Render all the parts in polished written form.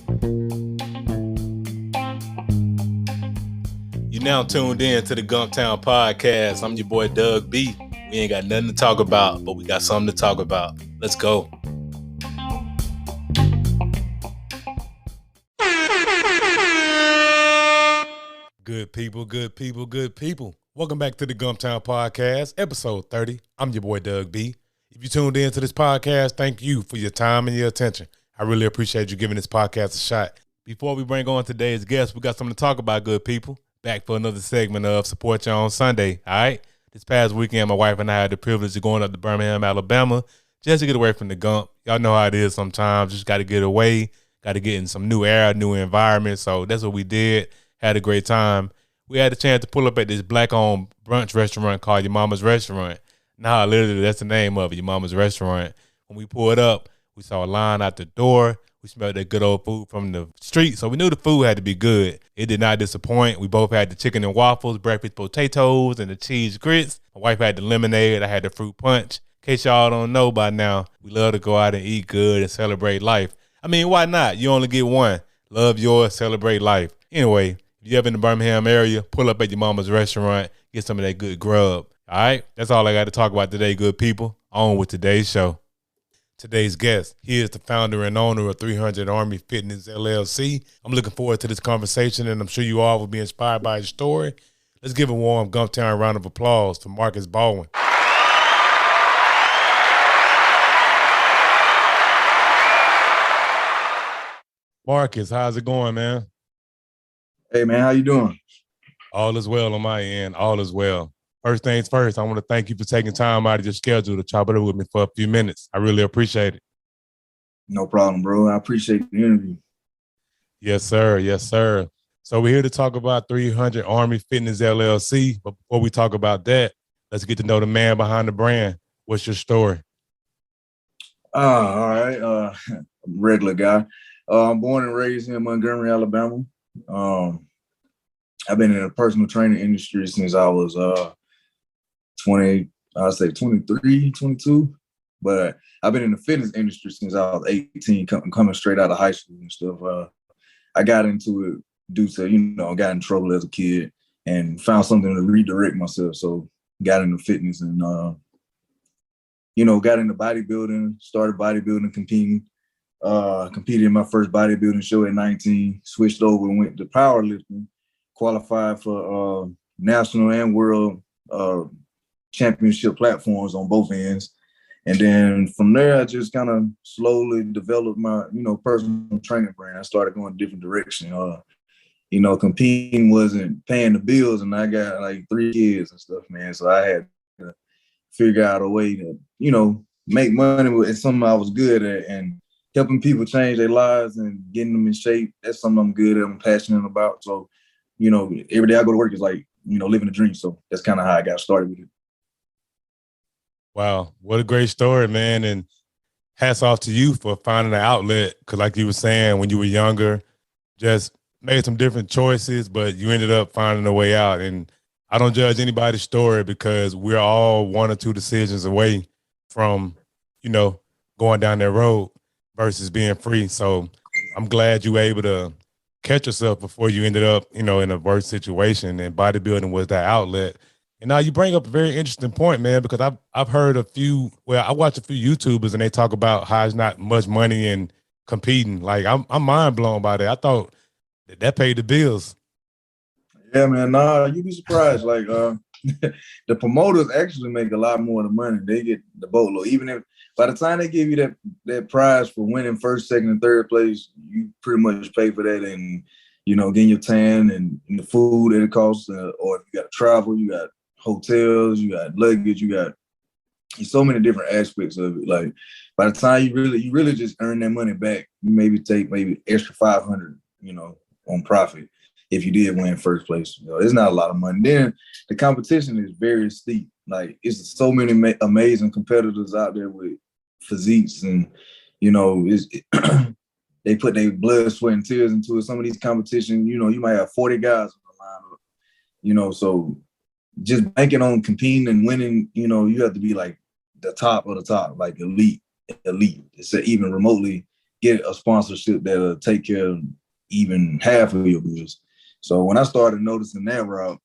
You now tuned in to the Gumptown Podcast. I'm your boy Doug B. We ain't got nothing to talk about, but we got something to talk about. Let's go. Good people. Welcome back to the Gumptown Podcast, episode 30. I'm your boy Doug B. If you tuned in to this podcast, thank you for your time and your attention. I really appreciate you giving this podcast a shot. Before we bring on today's guest, we got something to talk about, good people. Back for another segment of Support You on Sunday, all right? This past weekend, my wife and I had the privilege of going up to Birmingham, Alabama, just to get away from the Gump. Y'all know how it is sometimes. Just got to get away, got to get in some new air, new environment. So that's what we did. Had a great time. We had a chance to pull up at this black-owned brunch restaurant called Your Mama's Restaurant. Nah, literally, that's the name of it, Your Mama's Restaurant. When we pulled up, we saw a line out the door. We smelled that good old food from the street, so we knew the food had to be good. It did not disappoint. We both had the chicken and waffles, breakfast potatoes, and the cheese grits. My wife had the lemonade. I had the fruit punch. In case y'all don't know by now, we love to go out and eat good and celebrate life. I mean, why not? You only get one. Love yours, celebrate life. Anyway, if you're ever in the Birmingham area, pull up at Your Mama's Restaurant, get some of that good grub. All right? That's all I got to talk about today, good people. On with today's show. Today's guest, he is the founder and owner of 300 Army Fitness, LLC. I'm looking forward to this conversation, and I'm sure you all will be inspired by his story. Let's give a warm Gumptown round of applause for Markus Baldwin. Markus, how's it going, man? Hey, man, how you doing? All is well on my end. All is well. First things first, I want to thank you for taking time out of your schedule to chop it up with me for a few minutes. I really appreciate it. No problem, bro. I appreciate the interview. Yes, sir. Yes, sir. So we're here to talk about 300 Army Fitness, LLC. But before we talk about that, let's get to know the man behind the brand. What's your story? All right. I'm a regular guy. I'm born and raised in Montgomery, Alabama. I've been in the personal training industry since I was 23, 22. But I've been in the fitness industry since I was 18, coming straight out of high school and stuff. I got into it due to, I got in trouble as a kid and found something to redirect myself. So got into fitness and, got into bodybuilding, started bodybuilding, competing. Competed in my first bodybuilding show at 19, switched over and went to powerlifting, qualified for national and world championship platforms on both ends. And then from there, I just kind of slowly developed my, personal training brand. I started going a different direction. Competing wasn't paying the bills, and I got like 3 kids and stuff, man. So I had to figure out a way to, make money with something I was good at, and helping people change their lives and getting them in shape. That's something I'm good at, I'm passionate about. So, every day I go to work is like, living a dream. So that's kind of how I got started with it. Wow, what a great story, man. And hats off to you for finding an outlet. Because like you were saying, when you were younger, just made some different choices, but you ended up finding a way out. And I don't judge anybody's story because we're all one or two decisions away from, going down that road versus being free. So I'm glad you were able to catch yourself before you ended up, in a worse situation, and bodybuilding was that outlet. And now you bring up a very interesting point, man, because I've heard I watch a few YouTubers and they talk about how it's not much money in competing. Like I'm mind blown by that. I thought that paid the bills. Yeah, man. Nah, you'd be surprised. Like the promoters actually make a lot more of the money. They get the boatload. Even if by the time they give you that prize for winning first, second, and third place, you pretty much pay for that, and getting your tan and the food that it costs, or if you got to travel, you got hotels, you got luggage, you got so many different aspects of it. Like by the time you really just earn that money back, you maybe take extra 500, on profit if you did win first place. It's not a lot of money. Then the competition is very steep. Like it's so many amazing competitors out there with physiques, and they put their blood, sweat, and tears into it. Some of these competitions, you might have 40 guys on the lineup. So just banking on competing and winning, you have to be like the top of the top, like elite. It's even remotely get a sponsorship that'll take care of even half of your bills. So when I started noticing that route,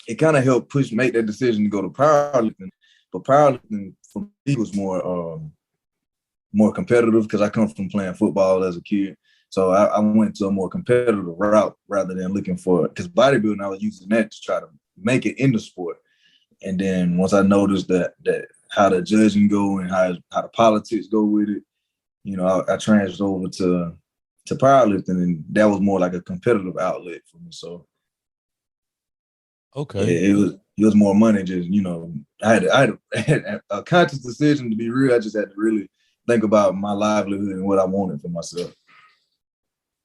it kind of helped make that decision to go to powerlifting. But powerlifting for me was more competitive because I come from playing football as a kid. So I went to a more competitive route rather than looking for it. Because bodybuilding, I was using that to try to make it in the sport. And then once I noticed that how the judging go and how the politics go with it, I transferred over to powerlifting, and that was more like a competitive outlet for me. So okay, it was more money. Just I had a conscious decision to be real. I just had to really think about my livelihood and what I wanted for myself.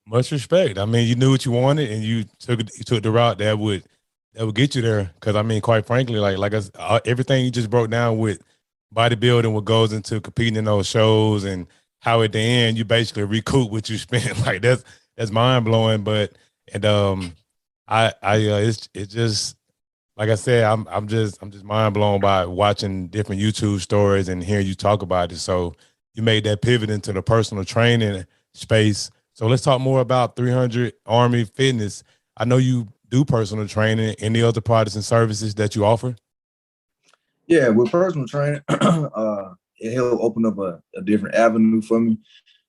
much respect. I mean, you knew what you wanted, and you took the route that would get you there. Because I mean, quite frankly, everything you just broke down with bodybuilding, what goes into competing in those shows, and how at the end you basically recoup what you spent. Like that's mind blowing. But it's just like I said, I'm just mind blown by watching different YouTube stories and hearing you talk about it. So you made that pivot into the personal training space. So let's talk more about 300 Army Fitness. I know you do personal training. Any other products and services that you offer? Yeah, with personal training, it helped open up a different avenue for me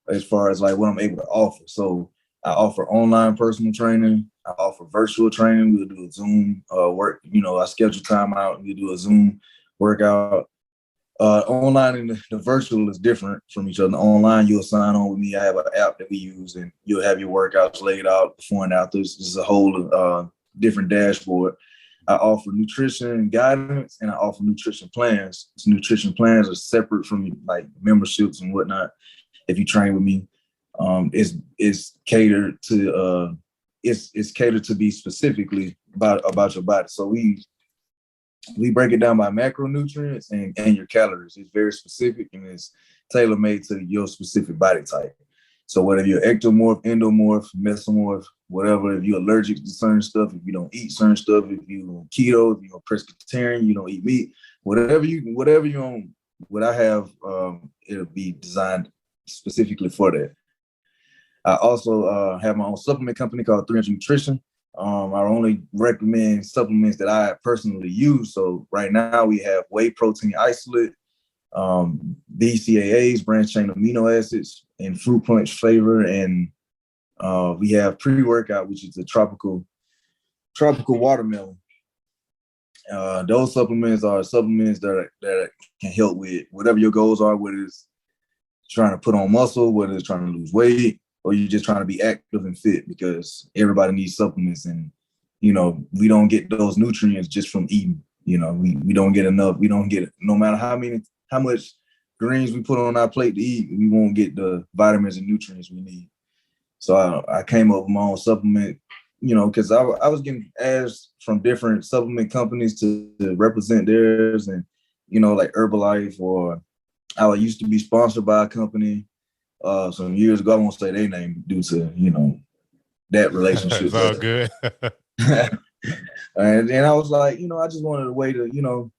as far as like what I'm able to offer. So I offer online personal training. I offer virtual training. We'll do a Zoom work. I schedule time out. We do a Zoom workout. Online and the virtual is different from each other. Online, you'll sign on with me. I have an app that we use, and you'll have your workouts laid out before and after. This is a whole different dashboard. I offer nutrition guidance, and I offer nutrition plans. So nutrition plans are separate from like memberships and whatnot. If you train with me, it's catered to it's catered to be specifically about your body. So we break it down by macronutrients and your calories. It's very specific and it's tailor-made to your specific body type. So whether you're ectomorph, endomorph, mesomorph, whatever, if you're allergic to certain stuff, if you don't eat certain stuff, if you're keto, if you're pescatarian, you don't eat meat, whatever you're on, what I have, it'll be designed specifically for that. I also have my own supplement company called 300 Nutrition. I only recommend supplements that I personally use. So right now we have whey protein isolate, BCAAs, branched chain amino acids, and fruit punch flavor, and we have pre-workout, which is a tropical watermelon. Those supplements are supplements that can help with whatever your goals are, whether it's trying to put on muscle, whether it's trying to lose weight, or you're just trying to be active and fit, because everybody needs supplements, and we don't get those nutrients just from eating. We don't get enough. We don't get it. No matter how much greens we put on our plate to eat, we won't get the vitamins and nutrients we need. So I came up with my own supplement, because I was getting asked from different supplement companies to represent theirs, and like Herbalife, or I used to be sponsored by a company some years ago. I won't say their name due to that relationship. It's all good. And I was like, I just wanted a way to,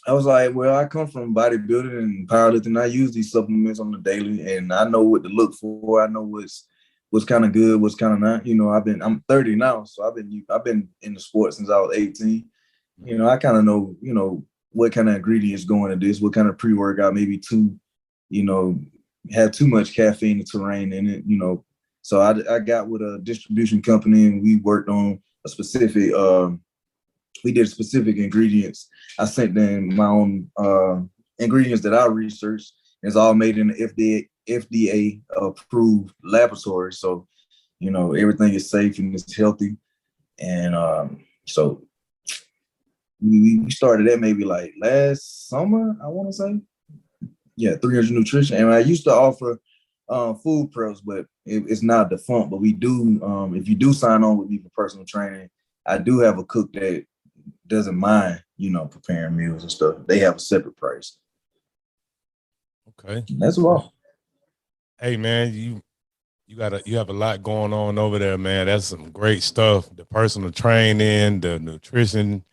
I was like, well, I come from bodybuilding and powerlifting. I use these supplements on the daily, and I know what to look for. I know what's kind of good, what's kind of not. I'm 30 now, so I've been in the sport since I was 18. I kind of know, what kind of ingredients go into this, what kind of pre-workout, maybe have too much caffeine and terrain in it, So I got with a distribution company, and we worked on a specific, we did specific ingredients. I sent them my own ingredients that I researched. It's all made in the FDA approved laboratory. So, everything is safe and it's healthy. And so we started that maybe like last summer, I want to say. Yeah, 300 Nutrition. And I used to offer food preps, but it's not defunct. But we do, if you do sign on with me for personal training, I do have a cook that doesn't mind, preparing meals and stuff. They have a separate price. Okay. And that's all. Hey man, you have a lot going on over there, man. That's some great stuff. The personal training, the nutrition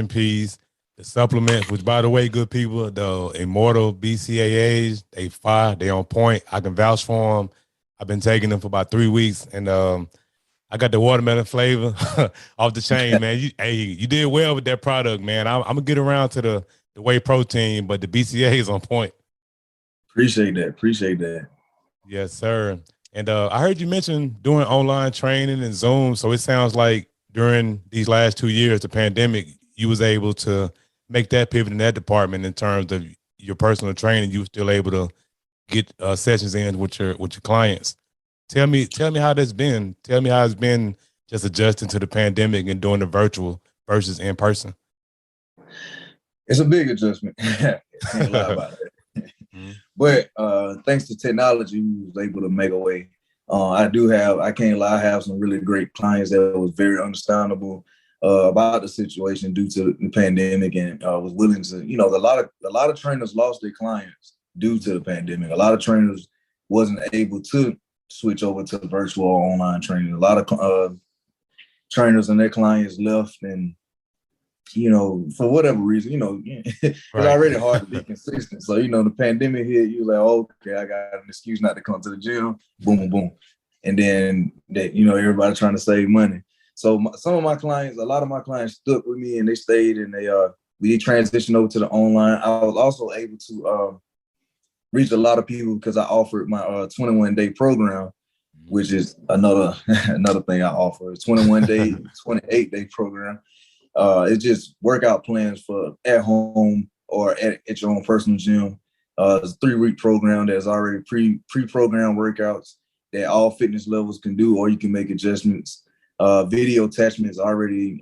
piece, the supplements, which by the way, good people, the Immortal BCAAs, they fire, they on point. I can vouch for them. I've been taking them for about 3 weeks, and I got the watermelon flavor off the chain, man. You did well with that product, man. I'm gonna get around to the whey protein, but the BCA is on point. Appreciate that. Appreciate that. Yes, sir. And I heard you mention doing online training and Zoom. So it sounds like during these last 2 years, the pandemic, you was able to make that pivot in that department in terms of your personal training. You were still able to get sessions in with your clients. Tell me how that's been. Tell me how it's been just adjusting to the pandemic and doing the virtual versus in person. It's a big adjustment. Can't lie about it. But thanks to technology, we was able to make a way. I can't lie, I have some really great clients that was very understandable about the situation due to the pandemic, and was willing to, a lot of trainers lost their clients due to the pandemic. A lot of trainers wasn't able to switch over to virtual or online training. A lot of trainers and their clients left, and for whatever reason, it's Right. already hard to be consistent. So, the pandemic hit, you're like, okay, I got an excuse not to come to the gym, boom, boom, boom. And then that, everybody trying to save money. So some of my clients, a lot of my clients stuck with me, and they stayed, and we transitioned over to the online. I was also able to reach a lot of people because I offered my 21-day program, which is another thing I offer. 21-day, 28-day program. It's just workout plans for at home or at your own personal gym. It's a 3-week program that's already pre-programmed workouts that all fitness levels can do, or you can make adjustments. Video attachments already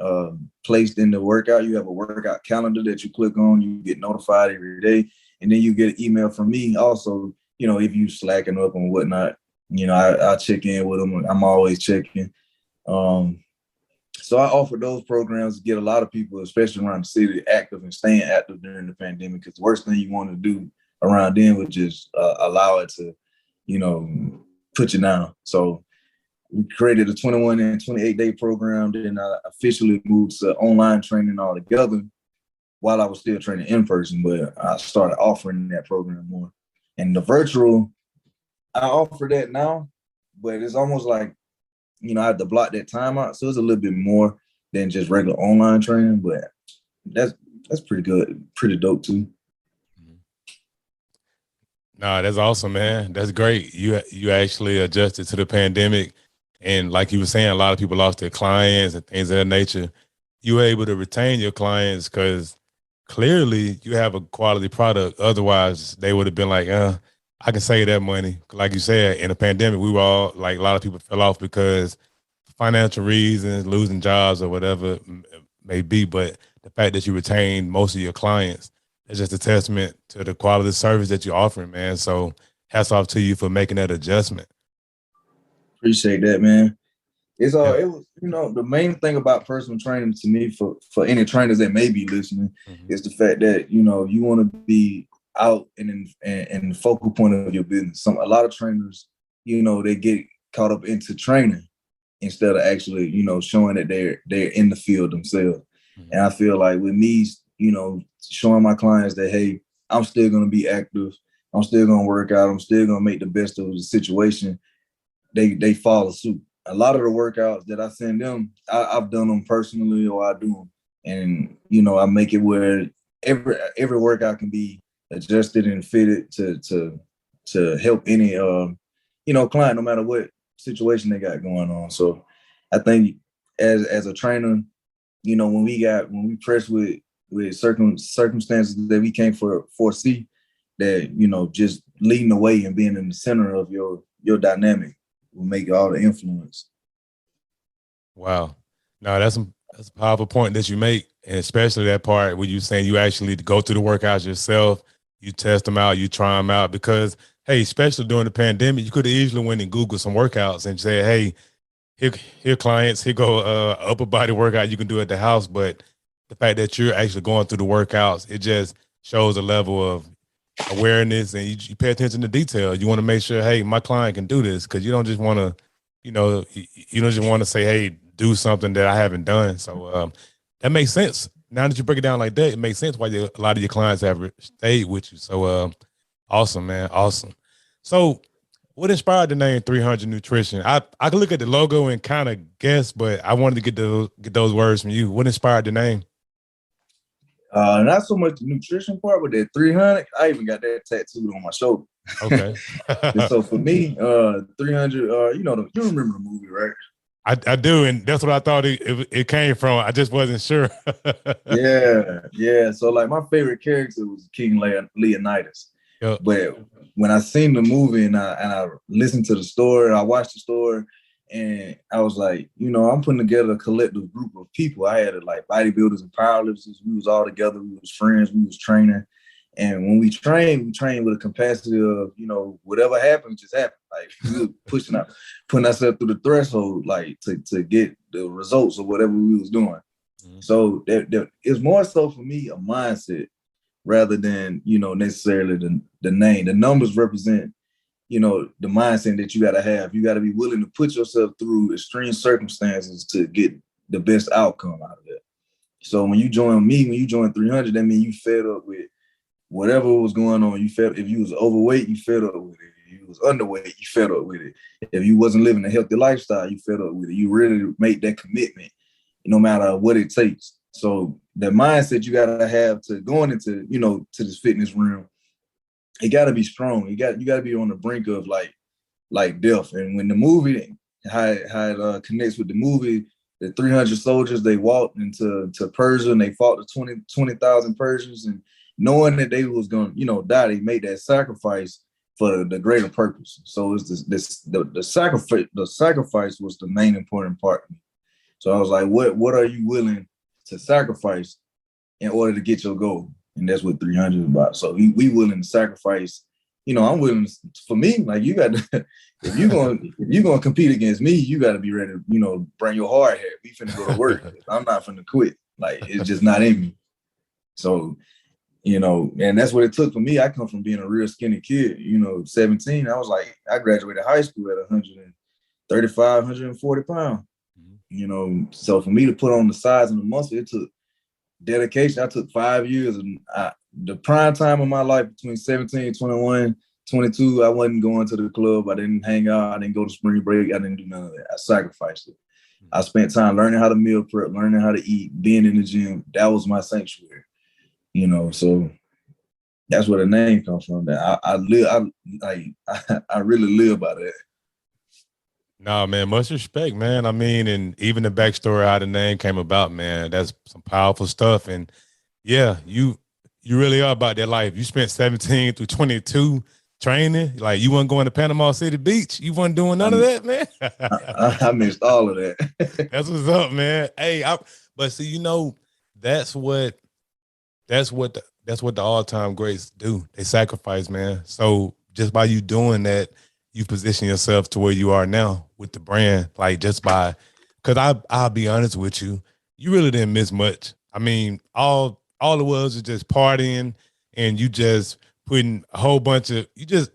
placed in the workout. You have a workout calendar that you click on. You get notified every day, and then you get an email from me. Also, if you slacking up and whatnot, I check in with them. I'm always checking. So I offer those programs to get a lot of people, especially around the city, active and staying active during the pandemic. Because the worst thing you want to do around then would just allow it to, put you down. So we created a 21 and 28-day program. Then I officially moved to online training altogether while I was still training in person. But I started offering that program more. And the virtual, I offer that now, but it's almost like, I had to block that time out. So it's a little bit more than just regular online training, but that's pretty good, pretty dope too. Nah, that's awesome, man. That's great. You actually adjusted to the pandemic, and like you were saying, a lot of people lost their clients and things of that nature. You were able to retain your clients because clearly you have a quality product. Otherwise, they would have been like, I can save that money. Like you said, in the pandemic, we were all like, a lot of people fell off because financial reasons, losing jobs or whatever it may be. But the fact that you retained most of your clients, it's just a testament to the quality of service that you're offering, man. So hats off to you for making that adjustment. Appreciate that, man. It Yeah. was, the main thing about personal training to me for any trainers that may be listening is the fact that, you want to be out and the focal point of your business. A lot of trainers, they get caught up into training instead of actually, showing that they're in the field themselves. And I feel like with me, showing my clients that, hey, I'm still going to be active. I'm still going to work out. I'm still going to make the best of the situation. They follow suit. A lot of the workouts that I send them, I've done them personally, or I do them. And, I make it where every workout can be adjusted and fitted to help any, client, no matter what situation they got going on. So I think as a trainer, when we press with circumstances that we can't foresee, that, just leading the way and being in the center of your dynamic will make all the influence. Wow. No, that's a powerful point that you make, and especially that part where you saying you actually go through the workouts yourself, you test them out, you try them out, because hey, especially during the pandemic, you could have easily went and Googled some workouts and said, hey, here clients, here go upper body workout you can do at the house. But the fact that you're actually going through the workouts, it just shows a level of awareness, and you pay attention to detail. You want to make sure, hey, my client can do this, because you don't just want to, you don't just want to say, hey, do something that I haven't done. So that makes sense. now that you break it down like that, it makes sense why a lot of your clients have stayed with you. So awesome, man. Awesome. So what inspired the name 300 Nutrition? I could look at the logo and kind of guess, but I wanted to get those words from you. What inspired the name? Not so much the nutrition part, but that 300, I even got that tattooed on my shoulder. Okay. And so for me, 300, you remember the movie, right? I do, and that's what I thought it came from. I just wasn't sure. Yeah. So like my favorite character was King Leonidas. Yep. But when I seen the movie and I listened to the story, I watched the story, and I was like, I'm putting together a collective group of people. I had like bodybuilders and powerlifters. We was all together. We was friends. We was training. And when we trained with a capacity of, whatever happens, just happen. Like we were putting ourselves through the threshold, like to get the results of whatever we was doing. Mm-hmm. So it's more so for me a mindset rather than, necessarily the name. The numbers represent, the mindset that you got to have. You got to be willing to put yourself through extreme circumstances to get the best outcome out of it. So when you join 300, that means you fed up with whatever was going on. You felt, if you was overweight, you fed up with it. If you was underweight, you fed up with it. If you wasn't living a healthy lifestyle, you fed up with it. You really make that commitment, no matter what it takes. So the mindset you gotta have to going into, to this fitness realm, it gotta be strong. You gotta be on the brink of like death. And when the movie, how it connects with the movie, the 300 soldiers, they walked into Persia and they fought the 20,000 Persians, and knowing that they was going to, die, they made that sacrifice for the greater purpose. So it's the sacrifice was the main important part. So I was like, what are you willing to sacrifice in order to get your goal? And that's what 300 is about. So we willing to sacrifice. I'm willing to, for me, like you got to, if you're going to compete against me, you got to be ready to, bring your hard hat. We finna go to work. I'm not finna quit. Like, it's just not in me. So, and that's what it took for me. I come from being a real skinny kid, 17. I was like, I graduated high school at 135, 140 pounds. So for me to put on the size and the muscle, it took dedication. I took 5 years, and the prime time of my life between 17, 21, 22, I wasn't going to the club. I didn't hang out. I didn't go to spring break. I didn't do none of that. I sacrificed it. I spent time learning how to meal prep, learning how to eat, being in the gym. That was my sanctuary. So that's where the name comes from. That I really live by that. No, man, much respect, man. I mean, and even the backstory how the name came about, man, that's some powerful stuff. And yeah, you really are about that life. You spent 17 through 22 training. Like, you weren't going to Panama City Beach. You weren't doing none of that, man. I missed all of that. That's what's up, man. Hey, but see, that's what the all-time greats do. They sacrifice, man. So just by you doing that, you position yourself to where you are now with the brand. Like, just by, because I'll be honest with you, you really didn't miss much. I mean, all it was just partying, and you just putting a whole bunch of, you just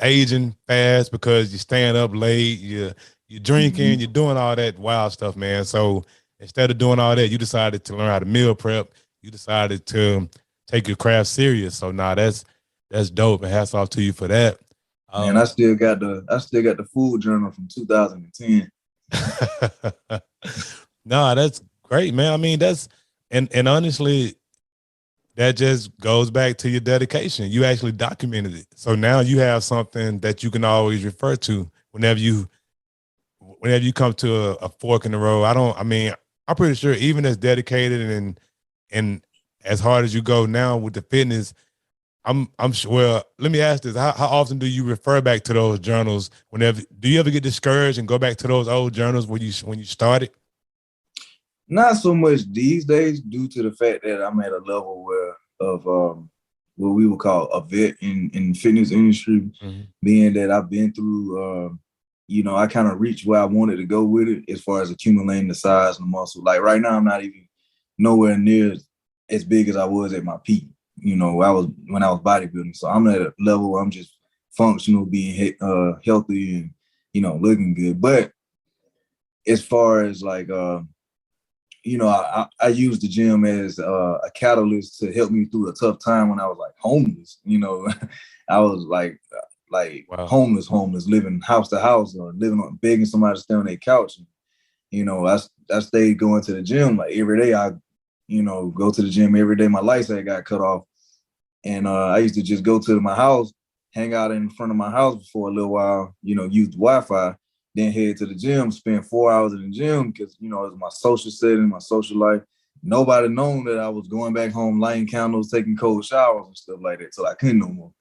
aging fast because you're staying up late, you're drinking, you're doing all that wild stuff, man. So instead of doing all that, you decided to learn how to meal prep. You decided to take your craft serious. So that's dope, and hats off to you for that. And I still got the food journal from 2010. No, that's great, man. I mean, and honestly, that just goes back to your dedication. You actually documented it. So now you have something that you can always refer to whenever you come to a fork in the road. I'm pretty sure even as dedicated and as hard as you go now with the fitness, I'm sure. Well, let me ask this: how often do you refer back to those journals? Do you ever get discouraged and go back to those old journals when you started? Not so much these days, due to the fact that I'm at a level of what we would call a vet in the fitness industry, being that I've been through. I kind of reached where I wanted to go with it as far as accumulating the size and the muscle. Like right now, I'm not even nowhere near as big as I was at my peak. When I was bodybuilding. So I'm at a level where I'm just functional, being healthy and, looking good. But as far as like I used the gym as a catalyst to help me through a tough time when I was like homeless. I was like Wow. homeless, living house to house or living on begging somebody to stay on their couch. I stayed going to the gym like every day. I, go to the gym every day. My lights had got cut off. And I used to just go to my house, hang out in front of my house for a little while, use the Wi-Fi, then head to the gym, spend 4 hours in the gym because, it was my social setting, my social life. Nobody known that I was going back home, lighting candles, taking cold showers and stuff like that. So I couldn't no more,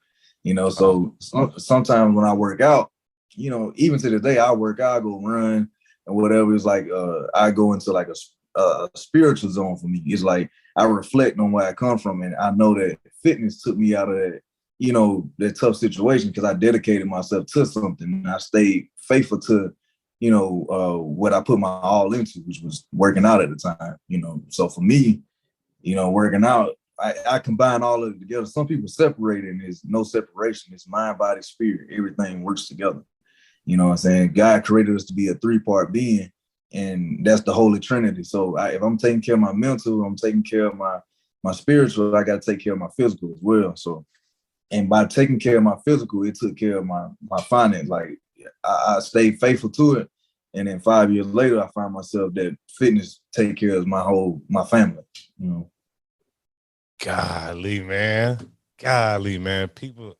Wow. sometimes when I work out, even to this day, I work out, I go run and whatever. It's like I go into like a spiritual zone for me. It's like I reflect on where I come from, and I know that fitness took me out of that, that tough situation because I dedicated myself to something and I stayed faithful to, what I put my all into, which was working out at the time. So for me, working out, I combine all of it together. Some people separate it, and there's no separation. It's mind, body, spirit. Everything works together. You know what I'm saying? God created us to be a three-part being, and that's the Holy Trinity. So if I'm taking care of my mental, I'm taking care of my spiritual, I got to take care of my physical as well. So, and by taking care of my physical, it took care of my finance. Like I stayed faithful to it. And then 5 years later, I find myself that fitness take care of my family, Golly, man. Golly, man. People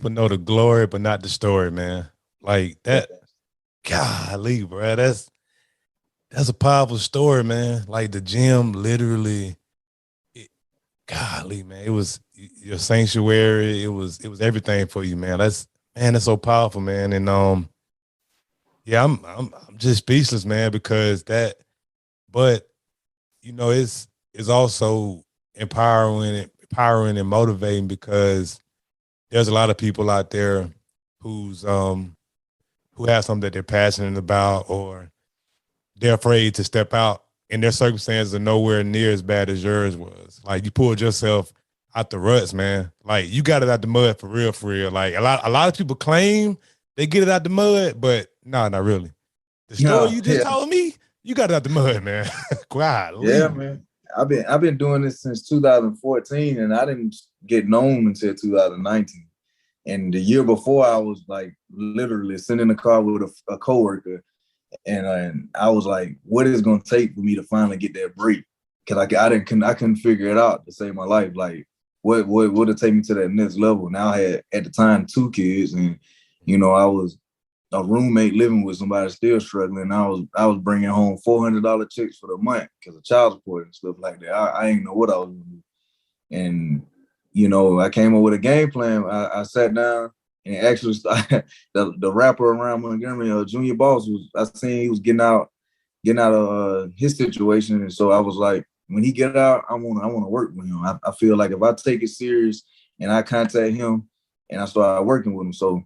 know the glory, but not the story, man. Like that. Golly, bro. That's a powerful story, man. Like the gym literally, golly, man. It was your sanctuary. It was everything for you, man. That's so powerful, man. And yeah, I'm just speechless, man, because but it's also empowering and motivating because there's a lot of people out there who have something that they're passionate about, or they're afraid to step out, and their circumstances are nowhere near as bad as yours was. Like you pulled yourself out the ruts, man. Like you got it out the mud for real, for real. Like a lot of people claim they get it out the mud, but no, not really. The story Yeah, you just yeah, told me, you got it out the mud, man. yeah, Golly. man. I've been doing this since 2014, and I didn't get known until 2019. And the year before, I was like literally sitting in the car with a coworker, and I was like, "What is it going to take for me to finally get that break?" Because I couldn't figure it out to save my life. Like, what would it take me to that next level? Now I had at the time 2 kids, and I was a roommate living with somebody still struggling. I was bringing home $400 checks for the month because of child support and stuff like that. I ain't know what I was gonna do, and I came up with a game plan. I sat down and actually started, the rapper around Montgomery, Junior Boss, I seen he was getting out of his situation, and so I was like, when he get out, I want to work with him. I feel like if I take it serious and I contact him and I started working with him, so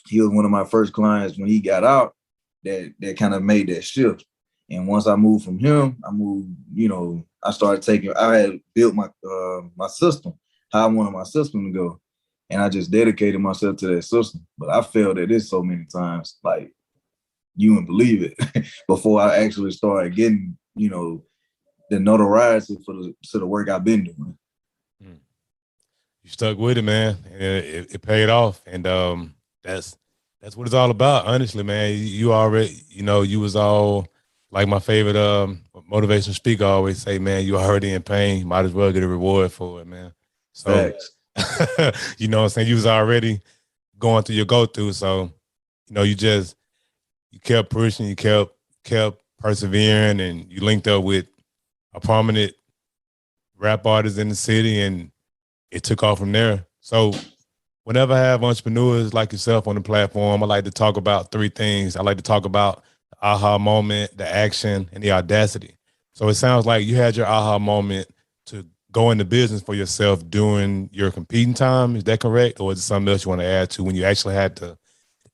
he was one of my first clients when he got out. That kind of made that shift. And once I moved from him, I started taking. I had built my system, how I wanted my system to go, and I just dedicated myself to that system. But I failed at this so many times, like you wouldn't believe it, before I actually started getting, the notoriety for the work I've been doing. Mm. You stuck with it, man. It paid off, and that's what it's all about. Honestly, man, you already, you was all like my favorite motivational speaker always say, man, you already in pain. Might as well get a reward for it, man. So, Facts. you know what I'm saying? You was already going through your go through, so you kept pushing, you kept persevering, and you linked up with a prominent rap artist in the city, and it took off from there. So whenever I have entrepreneurs like yourself on the platform, I like to talk about three things. I like to talk about the aha moment, the action, and the audacity. So it sounds like you had your aha moment to go into business for yourself during your competing time. Is that correct? Or is it something else you want to add to when you actually had to,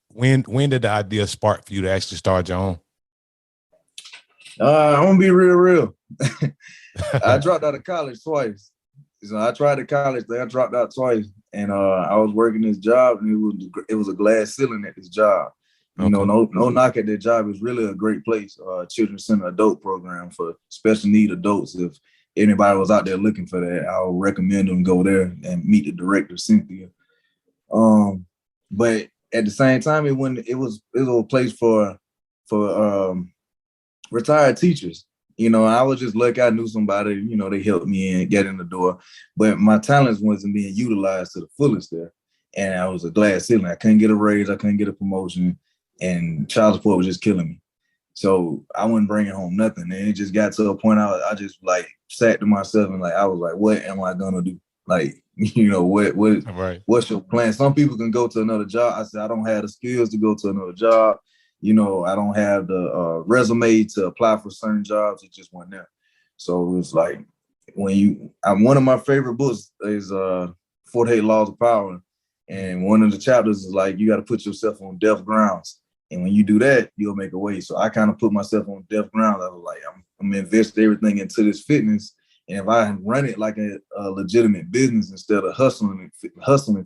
when did the idea spark for you to actually start your own? I'm gonna be real. I dropped out of college twice. So I tried to college, then I dropped out twice, and I was working this job, and it was a glass ceiling at this job. You know, no knock at that job. It's really a great place. Children's Center adult program for special need adults. If anybody was out there looking for that, I would recommend them go there and meet the director, Cynthia. But at the same time, it was a place for retired teachers. You know, I was just lucky I knew somebody, you know, they helped me and get in the door. But my talents wasn't being utilized to the fullest there. And I was a glass ceiling. I couldn't get a raise. I couldn't get a promotion. And child support was just killing me. So I wasn't bringing home nothing. And it just got to a point I just like sat to myself and like, I was like, what am I going to do? Like, you know, what's your plan? Some people can go to another job. I said, I don't have the skills to go to another job. You know, I don't have the resume to apply for certain jobs. It just wasn't there. So it was like one of my favorite books is 48 Laws of Power. And one of the chapters is like, you got to put yourself on deaf grounds. And when you do that, you'll make a way. So I kind of put myself on deaf grounds. I was like, I'm going to invest everything into this fitness. And if I run it like a legitimate business instead of hustling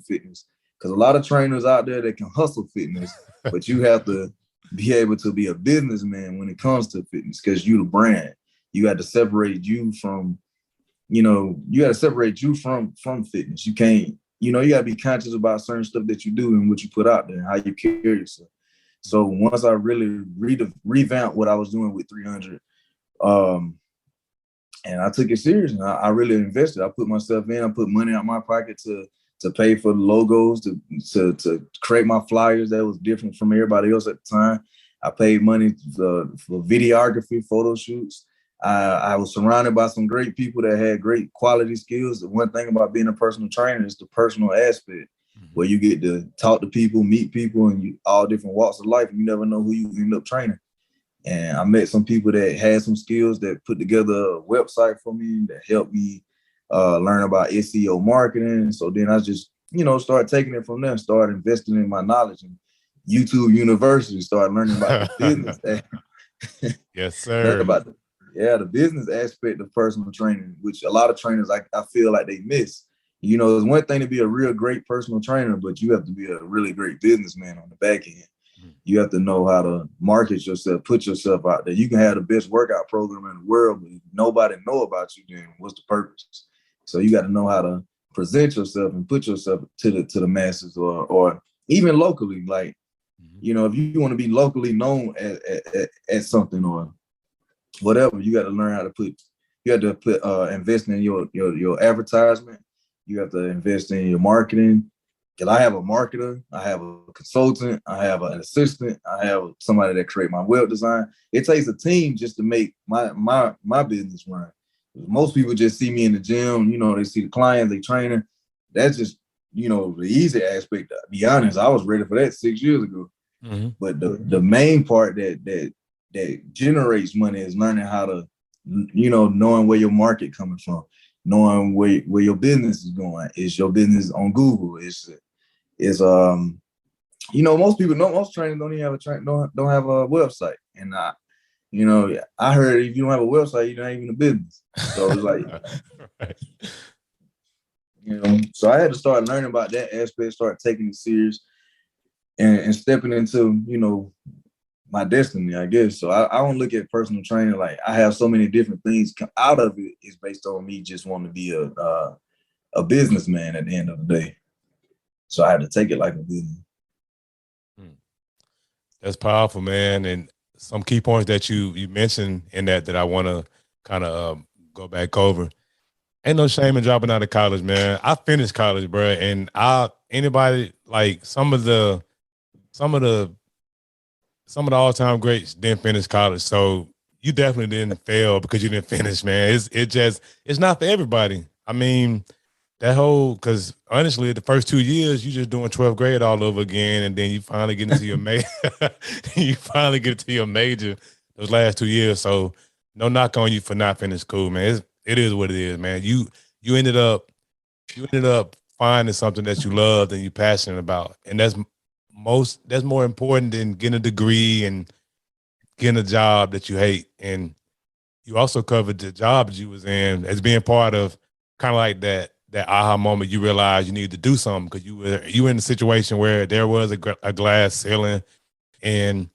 fitness, because a lot of trainers out there that can hustle fitness, but you have to be able to be a businessman when it comes to fitness, because you the brand. You got to separate you from, from fitness. You can't, you got to be conscious about certain stuff that you do and what you put out there and how you carry yourself. So once I really revamped what I was doing with 300, and I took it serious, and I really invested. I put myself in. I put money out my pocket to pay for the logos, to create my flyers that was different from everybody else at the time. I paid money for videography, photo shoots. I was surrounded by some great people that had great quality skills. The one thing about being a personal trainer is the personal aspect, where you get to talk to people, meet people, and you all different walks of life. You never know who you end up training. And I met some people that had some skills that put together a website for me that helped me learn about SEO marketing. So then I just, started taking it from there, started investing in my knowledge, and YouTube University, started learning about the business. Yes, sir. The business aspect of personal training, which a lot of trainers, I feel like they miss. It's one thing to be a real great personal trainer, but you have to be a really great businessman on the back end. You have to know how to market yourself, put yourself out there. You can have the best workout program in the world, but if nobody know about you, then what's the purpose? So you got to know how to present yourself and put yourself to the masses, or even locally. Like, if you want to be locally known at something or whatever, you got to learn how to invest in your advertisement. You have to invest in your marketing. Because I have a marketer, I have a consultant, I have an assistant, I have somebody that create my web design. It takes a team just to make my business run. Most people just see me in the gym, they see the clients, they trainer. That's just, the easy aspect. To be honest, I was ready for that 6 years ago. Mm-hmm. But the main part that generates money is learning how to, knowing where your market coming from, knowing where your business is going. Is your business on Google? Most people know, most trainers don't even have don't have a website. And I heard if you don't have a website, you're not even a business. So it's like, right. So I had to start learning about that aspect, start taking it serious and stepping into, my destiny, I guess. So I don't look at personal training like I have so many different things come out of it. Is based on me just wanting to be a businessman at the end of the day. So I had to take it like a business. That's powerful, man. And some key points that you mentioned in that I want to kind of go back over. Ain't no shame in dropping out of college, man. I finished college, bro, and anybody like some of the all-time greats didn't finish college. So you definitely didn't fail because you didn't finish, man. It's not for everybody. I mean, because honestly, the first 2 years, you just doing 12th grade all over again, and then you finally get into your major those last 2 years. So no knock on you for not finishing school, man. It is what it is, man. You ended up finding something that you loved and you're passionate about, and that's more important than getting a degree and getting a job that you hate. And you also covered the job that you was in as being part of kind of like that aha moment. You realized you needed to do something because you were in a situation where there was a glass ceiling. and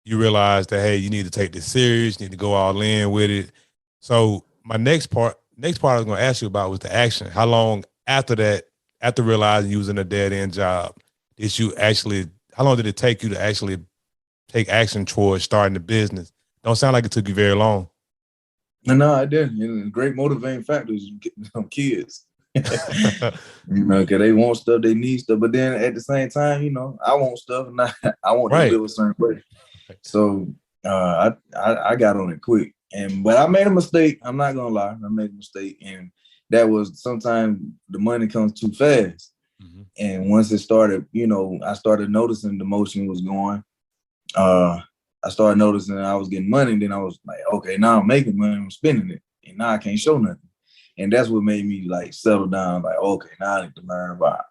you realize that, hey, you need to take this serious, you need to go all in with it. So my next part I was going to ask you about was the action. How long after that, after realizing you was in a dead end job, how long did it take you to actually take action towards starting the business? Don't sound like it took you very long. No, I didn't. Great motivating factors, kids. Because they want stuff, they need stuff. But then at the same time, I want stuff and I want to Right. live a certain way. So I got on it quick. But I made a mistake. I'm not gonna lie. I made a mistake. And that was sometimes the money comes too fast. Mm-hmm. And once it started, I started noticing the motion was going. I started noticing I was getting money. Then I was like, okay, now I'm making money, I'm spending it. And now I can't show nothing. And that's what made me like settle down. Like, okay, now I need to learn about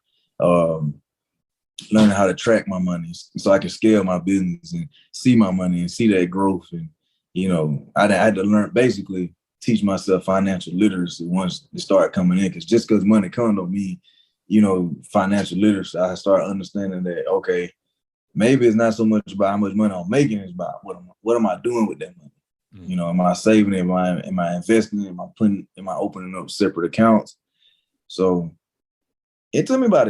learning how to track my money so I can scale my business and see my money and see that growth. And, I had to learn, basically teach myself financial literacy once it started coming in. Just because money comes don't mean, financial literacy. I started understanding that, okay, maybe it's not so much about how much money I'm making, it's about what am I doing with that money? Mm-hmm. Am I saving it? Am I investing it? Am I opening up separate accounts? So it took me about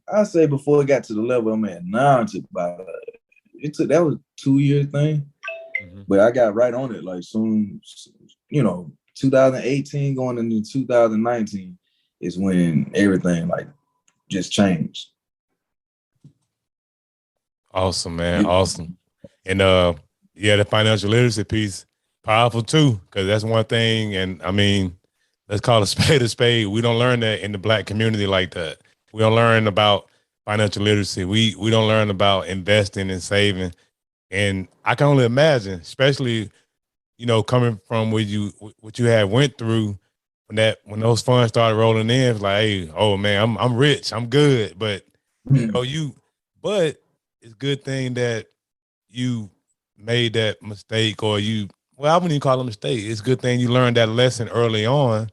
I say before it got to the level I'm at now, it took that was a 2-year thing. Mm-hmm. But I got right on it like soon, 2018 going into 2019 is when everything like just changed. Awesome, man. Awesome. And the financial literacy piece, powerful too, because that's one thing. And I mean, let's call a spade a spade. We don't learn that in the Black community like that. We don't learn about financial literacy. We don't learn about investing and saving. And I can only imagine, especially, coming from what you had went through when those funds started rolling in, it's like, hey, oh man, I'm rich, I'm good. But but it's a good thing that you made that mistake, or I wouldn't even call it a mistake. It's a good thing you learned that lesson early on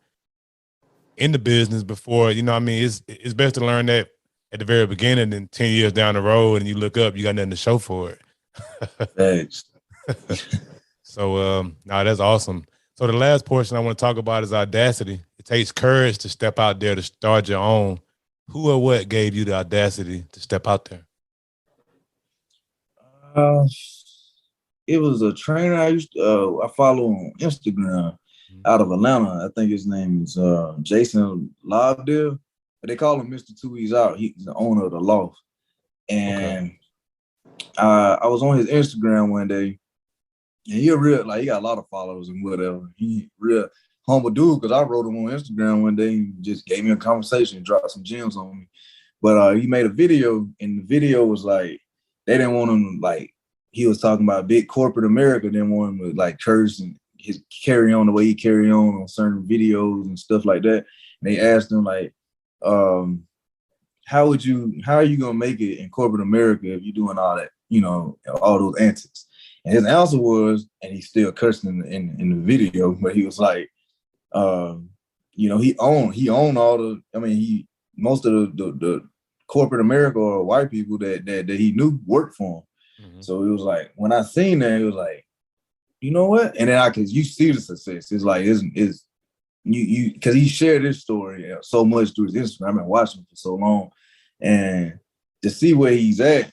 in the business before, it's best to learn that at the very beginning than 10 years down the road and you look up, you got nothing to show for it. Thanks. So, that's awesome. So the last portion I want to talk about is audacity. It takes courage to step out there to start your own. Who or what gave you the audacity to step out there? It was a trainer I follow on Instagram out of Atlanta. I think his name is Jason Lobdell. They call him Mr. Two E's Out. He's the owner of the loft. And I was on his Instagram one day, and he got a lot of followers and whatever. He real humble dude, because I wrote him on Instagram one day and just gave me a conversation and dropped some gems on me. But he made a video, and the video was like, they didn't want him, like, he was talking about big corporate America, didn't want him to like curse and his carry on the way he carry on certain videos and stuff like that. And they asked him like, how are you gonna make it in corporate America if you're doing all that, all those antics? And his answer was, and he's still cursing in the video, but he was like, he owned all the, most of the corporate America or white people that he knew worked for him. Mm-hmm. So it was like, when I seen that, it was like, you know what? And then you see the success. It's like, because he shared this story so much through his Instagram. I've been watching him for so long. And to see where he's at,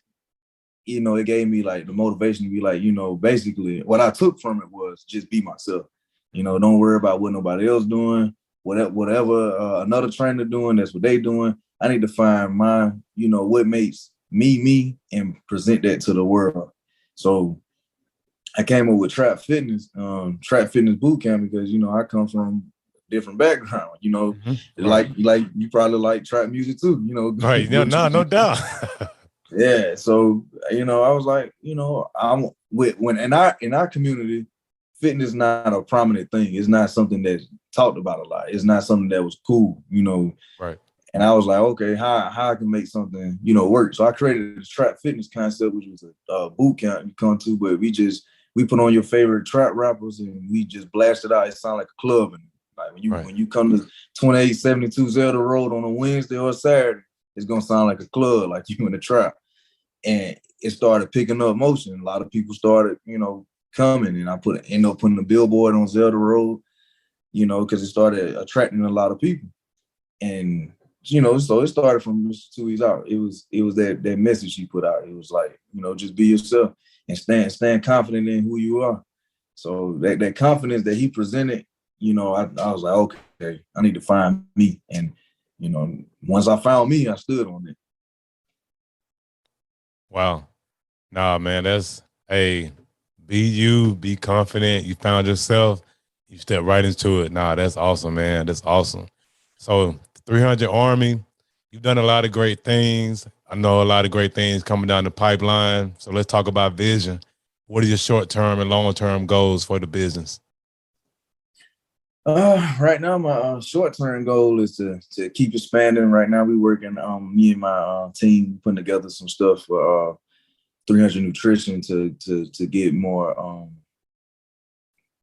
it gave me like the motivation to be like, basically what I took from it was just be myself. Don't worry about what nobody else doing, whatever another trainer doing, that's what they doing. I need to find my, what makes me and present that to the world. So I came up with Trap Fitness Boot Camp because, I come from a different background, mm-hmm. like you probably like trap music too, Right. No doubt. Yeah. So, I was like, I'm in our community, fitness is not a prominent thing. It's not something that's talked about a lot. It's not something that was cool, Right. And I was like, okay, how I can make something, work. So I created this Trap Fitness concept, which was a boot camp you come to, but we put on your favorite trap rappers and we just blast it out. It sounded like a club. And like when you come to 2872 Zelda Road on a Wednesday or a Saturday, it's gonna sound like a club, like you in the trap. And it started picking up motion. A lot of people started, coming, and I end up putting a billboard on Zelda Road, because it started attracting a lot of people. And so it started from Mr. Tui's out. It was that message he put out. It was like, just be yourself and stand confident in who you are. So that confidence that he presented, I was like, okay, I need to find me. And once I found me, I stood on it. Wow. Nah, man, that's be you, be confident. You found yourself, you step right into it. Nah, that's awesome, man. That's awesome. So 300 Army, you've done a lot of great things. I know a lot of great things coming down the pipeline. So let's talk about vision. What are your short-term and long-term goals for the business? Right now, my short-term goal is to keep expanding. Right now, we're working, me and my team putting together some stuff for 300 Nutrition to get more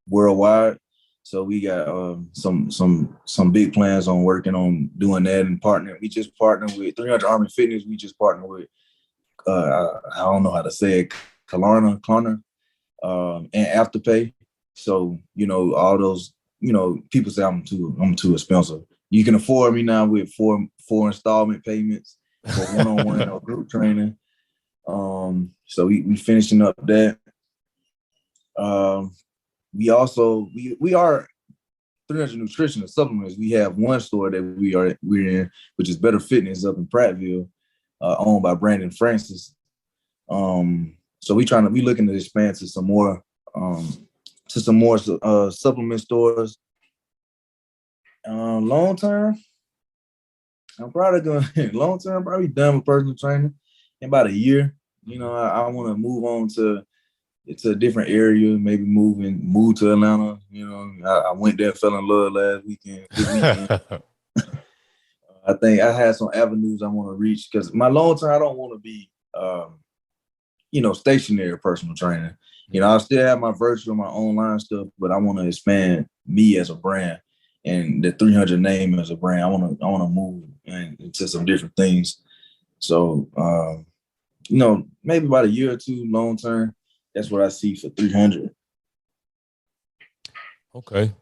worldwide. So we got some big plans on working on doing that and partnering. We just partnered with 300 Army Fitness. We just partnered with I don't know how to say it, Klarna, and Afterpay. So all those people say I'm too expensive. You can afford me now with four installment payments for one-on-one or group training. So we finishing up that. We are 300 Nutrition and Supplements. We have one store that we're in, which is Better Fitness up in Prattville, owned by Brandon Francis. So we looking to expand to some more supplement stores. Long term, I'm probably probably done with personal training in about a year. I want to move on to a different area, maybe move to Atlanta. I went there, fell in love last weekend. I think I had some avenues I want to reach, because my long term, I don't want to be, stationary personal training. I still have my virtual, my online stuff, but I want to expand me as a brand and the 300 name as a brand. I want to move into some different things. So, maybe about a year or two long term, that's what I see for 300. Okay.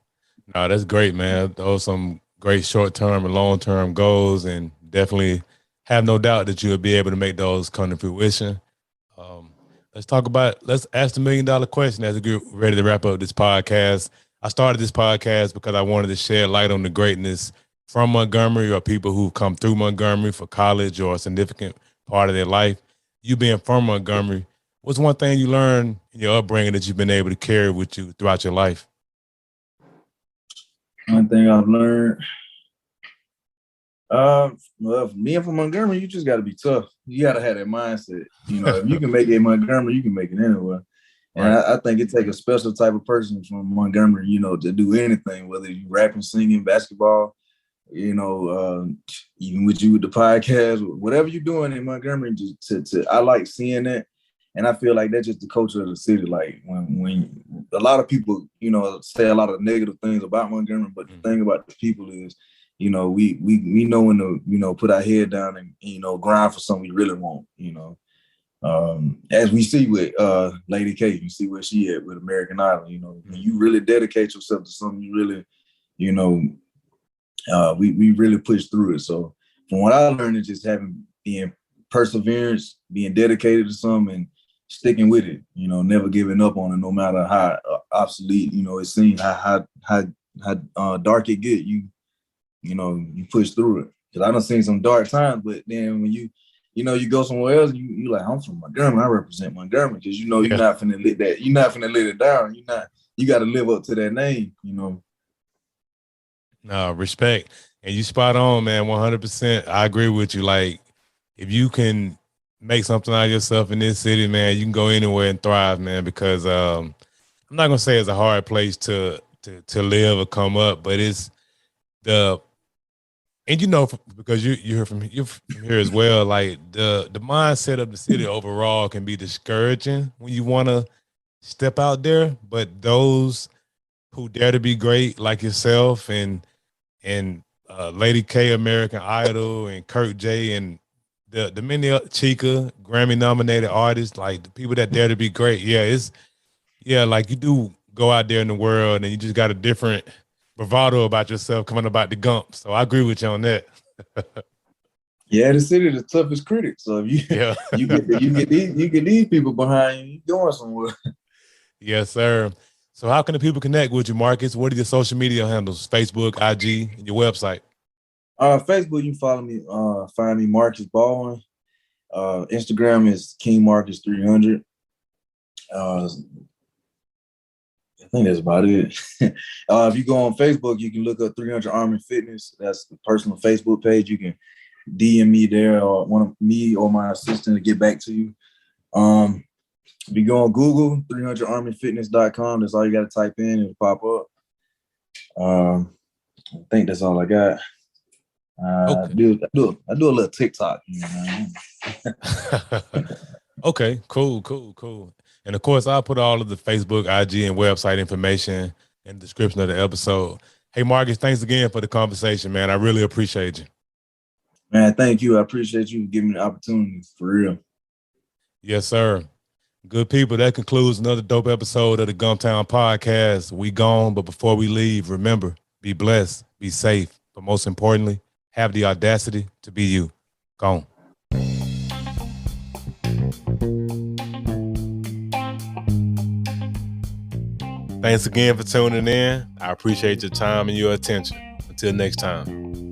No, that's great, man. Those some great short-term and long-term goals, and definitely have no doubt that you'll be able to make those come to fruition. Let's ask the $1 million question as we get ready to wrap up this podcast. I started this podcast because I wanted to shed light on the greatness from Montgomery, or people who've come through Montgomery for college or a significant part of their life. You being from Montgomery, what's one thing you learned in your upbringing that you've been able to carry with you throughout your life? One thing I've learned, well, being from Montgomery, you just got to be tough. You got to have that mindset. If you can make it in Montgomery, you can make it anywhere. And right. I think it takes a special type of person from Montgomery, to do anything, whether you rapping, singing, basketball, even with you with the podcast, whatever you're doing in Montgomery, I like seeing that. And I feel like that's just the culture of the city. Like when a lot of people, say a lot of negative things about Montgomery, but the thing about the people is, we know when to, put our head down and, grind for something we really want, as we see with Lady K, you see where she at with American Idol, when you really dedicate yourself to something, you really, we really push through it. So from what I learned, is just being perseverance, being dedicated to something, and sticking with it, never giving up on it, no matter how obsolete, it seems, how dark it get, you push through it. Because I done seen some dark times, but then when you go somewhere else, you like, I'm from Montgomery, I represent Montgomery, because you're not finna let it down. You got to live up to that name, No, respect. And you spot on, man, 100%. I agree with you. Like, if you can make something out of yourself in this city, man, you can go anywhere and thrive, man, because I'm not going to say it's a hard place to live or come up, but it's and because you're from here as well, like the mindset of the city overall can be discouraging when you want to step out there, but those who dare to be great, like yourself and Lady K, American Idol, and Kurt J, and the many Chica, Grammy nominated artists, like the people that dare to be great. Like you do go out there in the world and you just got a different bravado about yourself coming about the Gump. So I agree with you on that. Yeah, the city the toughest critic. So if you get these people behind you, you're going somewhere. Yes, sir. So how can the people connect with you, Marcus? What are your social media handles? Facebook, IG, and your website? Facebook, you can follow me, find me Markus Baldwin. Instagram is King Marcus 300. I think that's about it. If you go on Facebook, you can look up 300 Army Fitness. That's the personal Facebook page. You can DM me there, or one of me or my assistant to get back to you. If you go on Google, 300armyfitness.com, that's all you got to type in, it'll pop up. I think that's all I got. Okay. I do a little TikTok. You know? Okay, cool. And of course, I'll put all of the Facebook, IG, and website information in the description of the episode. Hey, Marcus, thanks again for the conversation, man. I really appreciate you. Man, thank you. I appreciate you giving me the opportunity, for real. Yes, sir. Good people, that concludes another dope episode of the Gumptown Podcast. We gone, but before we leave, remember, be blessed, be safe, but most importantly, have the audacity to be you. Gone. Thanks again for tuning in. I appreciate your time and your attention. Until next time.